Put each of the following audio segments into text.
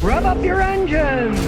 Rev up your engines!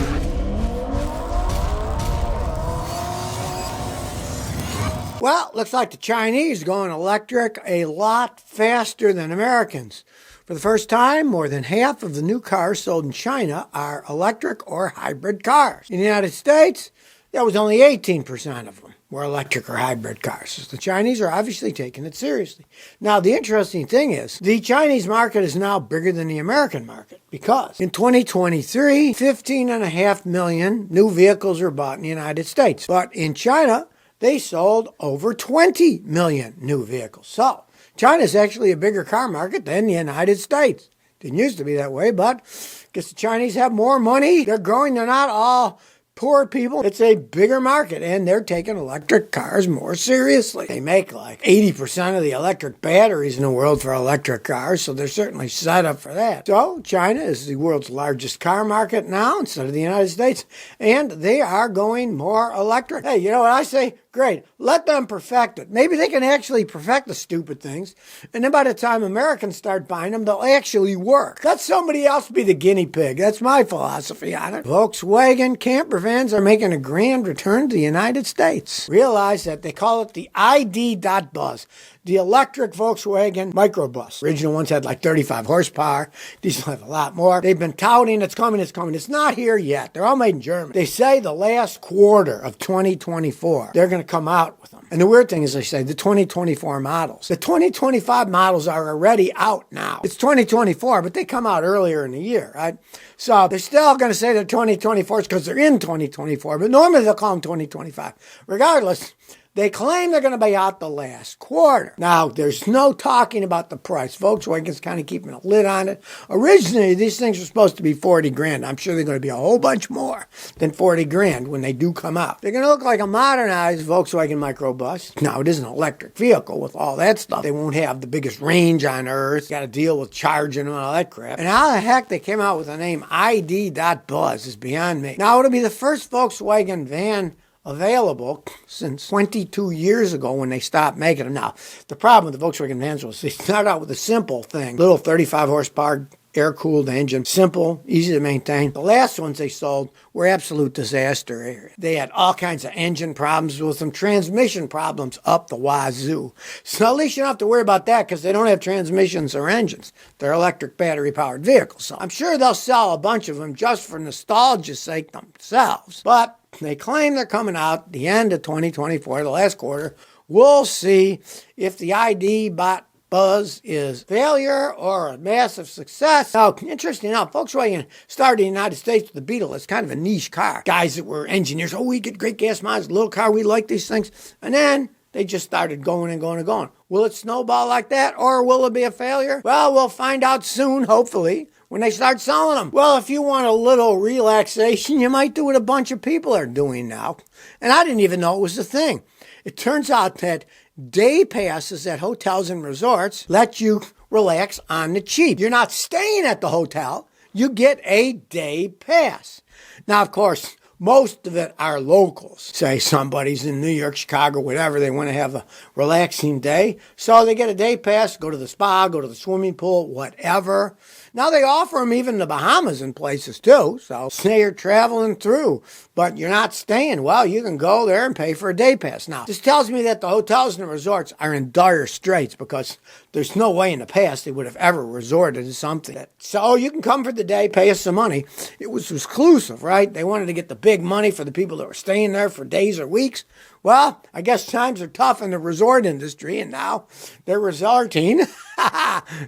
Well, looks like the Chinese are going electric a lot faster than Americans. For the first time, more than half of the new cars sold in China are electric or hybrid cars. In the United States, that was only 18% of them were electric or hybrid cars. So the Chinese are obviously taking it seriously. Now, the interesting thing is, the Chinese market is now bigger than the American market because in 2023, 15.5 million new vehicles were bought in the United States. But in China, they sold over 20 million new vehicles. So China is actually a bigger car market than the United States. Didn't used to be that way, but I guess the Chinese have more money. They're growing. They're not all poor people. It's a bigger market, and they're taking electric cars more seriously. They make like 80% of the electric batteries in the world for electric cars, so they're certainly set up for that. So China is the world's largest car market now instead of the United States, and they are going more electric. Hey, you know what I say? Great. Let them perfect it. Maybe they can actually perfect the stupid things. And then by the time Americans start buying them, they'll actually work. Let somebody else be the guinea pig. That's my philosophy on it. Volkswagen camper vans are making a grand return to the United States. Realize that they call it the ID.Buzz. The electric Volkswagen microbus. Original ones had like 35 horsepower. These will have a lot more. They've been touting it's coming, it's coming. It's not here yet. They're all made in Germany. They say the last quarter of 2024, they're going to come out with them. And the weird thing is they say the 2024 models. The 2025 models are already out now. It's 2024, but they come out earlier in the year, right? So they're still going to say they're 2024 because they're in 2024, but normally they'll call them 2025. Regardless, they claim they're going to be out the last quarter. Now, there's no talking about the price. Volkswagen's kind of keeping a lid on it. Originally, these things were supposed to be 40 grand. I'm sure they're going to be a whole bunch more than 40 grand when they do come out. They're going to look like a modernized Volkswagen microbus. Now, it is an electric vehicle with all that stuff. They won't have the biggest range on Earth. Got to deal with charging and all that crap. And how the heck they came out with the name ID.Buzz is beyond me. Now, it'll be the first Volkswagen van available since 22 years ago when they stopped making them. Now, the problem with the Volkswagen vans was they started out with a simple thing, little 35 horsepower air-cooled engine, simple, easy to maintain. The last ones they sold were absolute disaster. They had all kinds of engine problems with them, transmission problems up the wazoo. So at least you don't have to worry about that because they don't have transmissions or engines. They're electric battery-powered vehicles. So I'm sure they'll sell a bunch of them just for nostalgia's sake themselves. But they claim they're coming out the end of 2024, the last quarter. We'll see if the ID.Buzz is failure or a massive success. Now, interesting enough, Volkswagen started in the United States with the Beetle. It's kind of a niche car. Guys that were engineers, we get great gas mileage, little car, we like these things. And then they just started going and going and going. Will it snowball like that or will it be a failure? Well, we'll find out soon, hopefully, when they start selling them. Well, if you want a little relaxation, you might do what a bunch of people are doing now. And I didn't even know it was a thing. It turns out that day passes at hotels and resorts let you relax on the cheap. You're not staying at the hotel. You get a day pass. Now, of course, most of it are locals. Say somebody's in New York, Chicago, whatever. They want to have a relaxing day. So they get a day pass, go to the spa, go to the swimming pool, whatever. Now they offer them even the Bahamas in places too. So say you're traveling through, but you're not staying. Well, you can go there and pay for a day pass. Now, this tells me that the hotels and the resorts are in dire straits because there's no way in the past they would have ever resorted to something. So you can come for the day, pay us some money. It was exclusive, right? They wanted to get the big money for the people that were staying there for days or weeks. Well, I guess times are tough in the resort industry, and now they're resorting.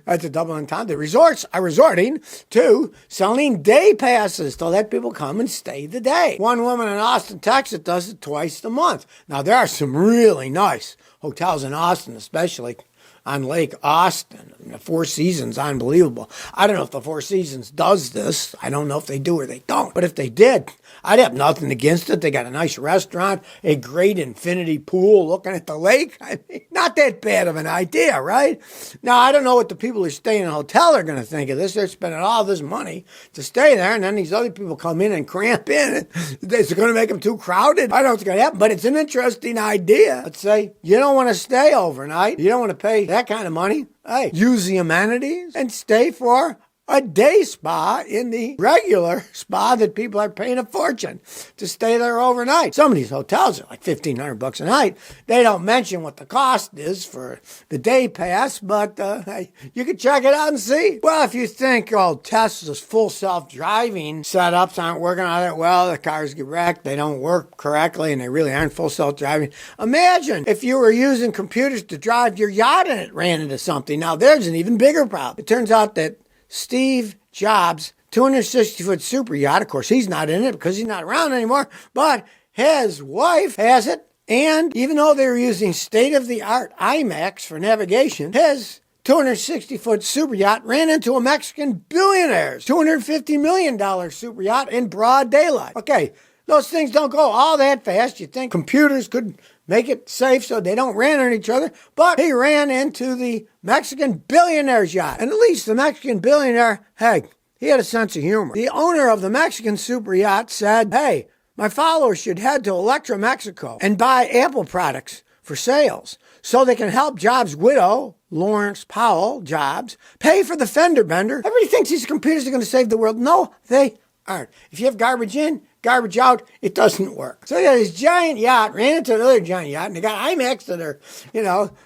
That's a double entendre. The resorts are resorting to selling day passes to let people come and stay the day. One woman in Austin, Texas does it twice a month. Now, there are some really nice hotels in Austin, especially on Lake Austin. The Four Seasons, unbelievable. I don't know if the Four Seasons does this. I don't know if they do or they don't. But if they did, I'd have nothing against it. They got a nice restaurant, a great infinity pool looking at the lake. I mean, not that bad of an idea, right? Now, I don't know what the people who stay in a hotel are going to think of this. They're spending all this money to stay there, and then these other people come in and cramp in. Is it going to make them too crowded? I don't know what's going to happen, but it's an interesting idea. Let's say you don't want to stay overnight. You don't want to pay that kind of money. Hey, use the amenities and stay for a day spa in the regular spa that people are paying a fortune to stay there overnight. Some of these hotels are like $1,500 a night. They don't mention what the cost is for the day pass, but you can check it out and see. Well, if you think, Tesla's full self-driving setups aren't working on it well, the cars get wrecked, they don't work correctly, and they really aren't full self-driving. Imagine if you were using computers to drive your yacht and it ran into something. Now, there's an even bigger problem. It turns out that Steve Jobs' 260-foot super yacht, of course, he's not in it because he's not around anymore, but his wife has it. And even though they were using state-of-the-art IMAX for navigation, his 260-foot super yacht ran into a Mexican billionaire's $250 million super yacht in broad daylight. Okay, those things don't go all that fast. You think computers could make it safe so they don't ran into each other, but he ran into the Mexican billionaire's yacht. And at least the Mexican billionaire, hey, he had a sense of humor. The owner of the Mexican super yacht said, hey, my followers should head to Electra, Mexico and buy Apple products for sales so they can help Jobs' widow, Lawrence Powell Jobs, pay for the fender bender. Everybody thinks these computers are going to save the world. No, they aren't. If you have garbage in, garbage out, it doesn't work. So yeah, this giant yacht ran into another giant yacht, and they got IMAX that are,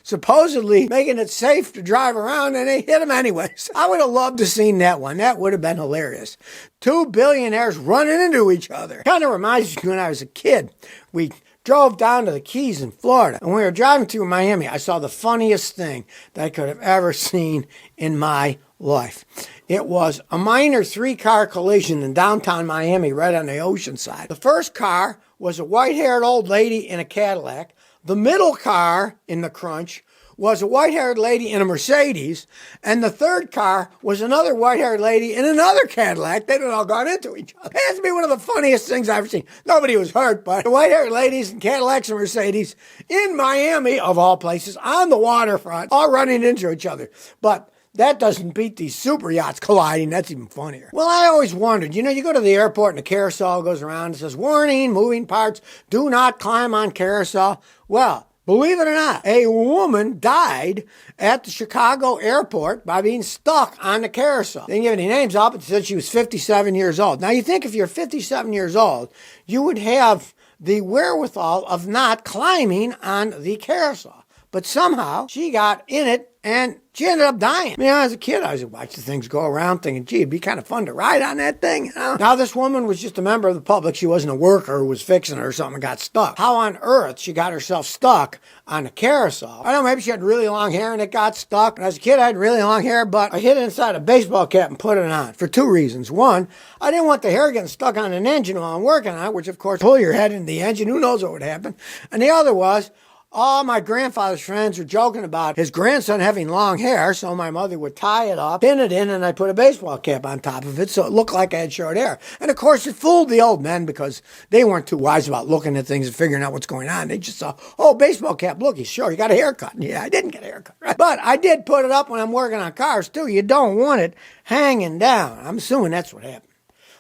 supposedly making it safe to drive around, and they hit them anyways. I would have loved to have seen that one. That would have been hilarious. Two billionaires running into each other. Kind of reminds me when I was a kid. We drove down to the Keys in Florida, and we were driving through Miami. I saw the funniest thing that I could have ever seen in my life. It was a minor 3-car collision in downtown Miami right on the ocean side. The first car was a white-haired old lady in a Cadillac. The middle car in the crunch was a white-haired lady in a Mercedes, and the third car was another white-haired lady in another Cadillac. They'd all gone into each other. It has to be one of the funniest things I've ever seen. Nobody was hurt, but the white-haired ladies in Cadillacs and Mercedes in Miami, of all places, on the waterfront, all running into each other. But that doesn't beat these super yachts colliding. That's even funnier. Well, I always wondered, you go to the airport and the carousel goes around and says, warning, moving parts, do not climb on carousel. Well, believe it or not, a woman died at the Chicago airport by being stuck on the carousel. They didn't give any names up, but said she was 57 years old. Now, you think if you're 57 years old, you would have the wherewithal of not climbing on the carousel. But somehow, she got in it and she ended up dying. I mean, as a kid, I was watching things go around thinking, gee, it'd be kind of fun to ride on that thing. Now, this woman was just a member of the public. She wasn't a worker who was fixing her or something and got stuck. How on earth she got herself stuck on a carousel? I don't know, maybe she had really long hair and it got stuck. And as a kid, I had really long hair, but I hid it inside a baseball cap and put it on for 2 reasons. One, I didn't want the hair getting stuck on an engine while I'm working on it, which, of course, pull your head into the engine. Who knows what would happen? And the other was, all my grandfather's friends were joking about his grandson having long hair, so my mother would tie it up, pin it in, and I'd put a baseball cap on top of it so it looked like I had short hair. And of course, it fooled the old men because they weren't too wise about looking at things and figuring out what's going on. They just saw, oh, baseball cap, look, he's short, he got a haircut. Yeah, I didn't get a haircut, right? But I did put it up when I'm working on cars, too. You don't want it hanging down. I'm assuming that's what happened.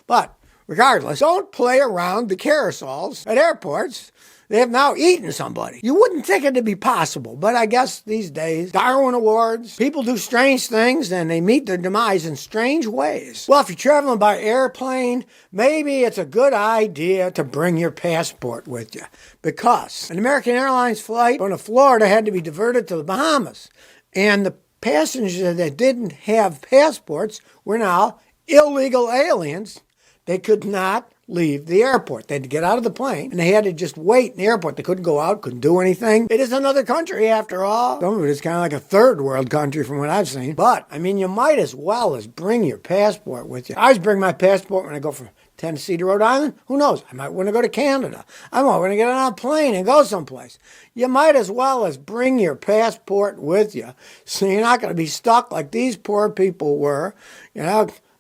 But regardless, don't play around the carousels at airports. They have now eaten somebody. You wouldn't think it'd be possible, but I guess these days, Darwin Awards, people do strange things and they meet their demise in strange ways. Well, if you're traveling by airplane, maybe it's a good idea to bring your passport with you, because an American Airlines flight going to Florida had to be diverted to the Bahamas, and the passengers that didn't have passports were now illegal aliens. They could not leave the airport. They had to get out of the plane, and they had to just wait in the airport. They couldn't go out, couldn't do anything. It is another country, after all. Some of it is kind of like a third world country from what I've seen. But, I mean, you might as well as bring your passport with you. I always bring my passport when I go from Tennessee to Rhode Island. Who knows? I might want to go to Canada. I might want to get on a plane and go someplace. You might as well as bring your passport with you, so you're not going to be stuck like these poor people were.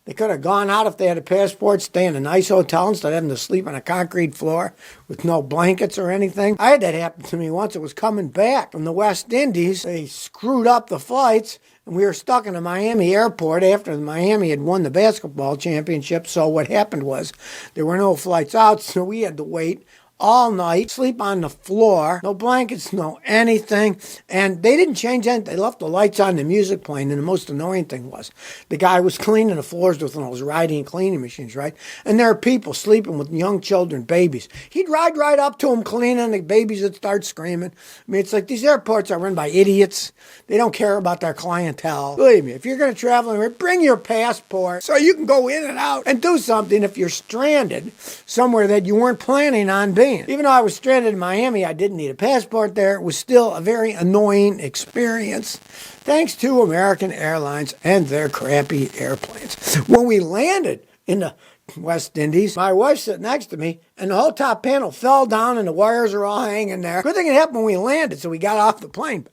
They could have gone out if they had a passport, stay in a nice hotel instead of having to sleep on a concrete floor with no blankets or anything. I had that happen to me once. It was coming back from the West Indies. They screwed up the flights, and we were stuck in a Miami airport after Miami had won the basketball championship. So what happened was there were no flights out, so we had to wait all night, sleep on the floor, no blankets, no anything. And they didn't change anything. They left the lights on, the music playing. And the most annoying thing was the guy was cleaning the floors with one of those riding cleaning machines, right? And there are people sleeping with young children, babies. He'd ride right up to them, cleaning, the babies would start screaming. I mean, it's like these airports are run by idiots. They don't care about their clientele. Believe me, if you're going to travel anywhere, bring your passport so you can go in and out and do something if you're stranded somewhere that you weren't planning on being. Even though I was stranded in Miami, I didn't need a passport there. It was still a very annoying experience, thanks to American Airlines and their crappy airplanes. When we landed in the West Indies, my wife sat next to me, and the whole top panel fell down and the wires are all hanging there. Good thing it happened when we landed, so we got off the plane.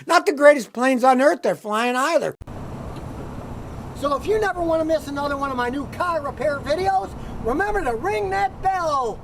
Not the greatest planes on earth they're flying either. So if you never want to miss another one of my new car repair videos, remember to ring that bell.